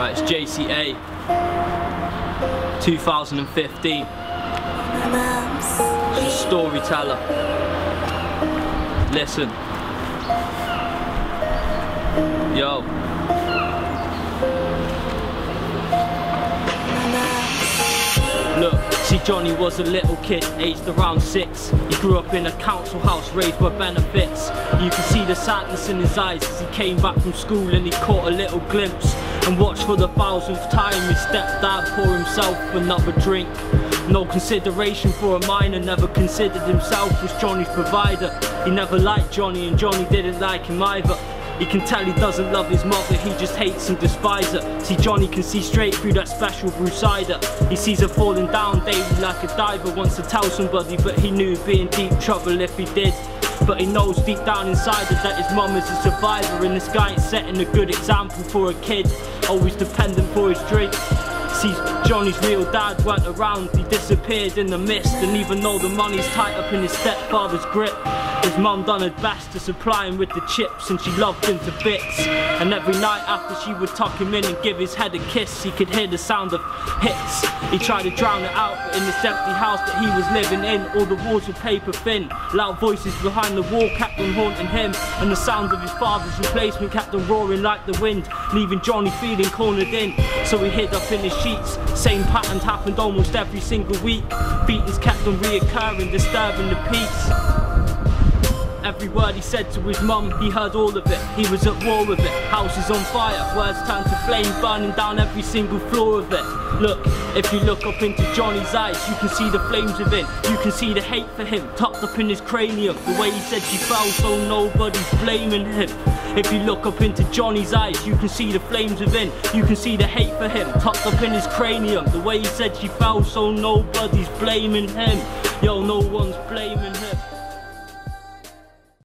Right, it's JCA 2015. Storyteller. Listen. Yo. Look, see, Johnny was a little kid, aged around 6. He grew up in a council house, raised by benefits. You can see the sadness in his eyes as he came back from school and he caught a little glimpse and watched for the 1000th time his stepdad pour himself another drink. No consideration for a minor, never considered himself as Johnny's provider. He never liked Johnny and Johnny didn't like him either. He can tell he doesn't love his mother, he just hates and despises her. See, Johnny can see straight through that special brew cider. He sees her falling down daily like a diver, wants to tell somebody, but he knew he'd be in deep trouble if he did. But he knows deep down inside her that his mum is a survivor, and this guy ain't setting a good example for a kid, always dependent for his drink. See, Johnny's real dad weren't around, he disappeared in the mist, and even though the money's tight up in his stepfather's grip, his mum done her best to supply him with the chips, and she loved him to bits. And every night after she would tuck him in and give his head a kiss, he could hear the sound of hits. He tried to drown it out, but in this empty house that he was living in, all the walls were paper thin. Loud voices behind the wall kept on haunting him, and the sound of his father's replacement kept on roaring like the wind, leaving Johnny feeling cornered in. So he hid up in his sheets. Same patterns happened almost every single week. Beatings kept on reoccurring, disturbing the peace. Every word he said to his mum, he heard all of it. He was at war with it. Houses on fire, words turned to flame, burning down every single floor of it. Look, if you look up into Johnny's eyes, you can see the flames within. You can see the hate for him, tucked up in his cranium. The way he said she fell, so nobody's blaming him. If you look up into Johnny's eyes, you can see the flames within. You can see the hate for him, tucked up in his cranium. The way he said she fell, so nobody's blaming him. Yo, no one's blaming him.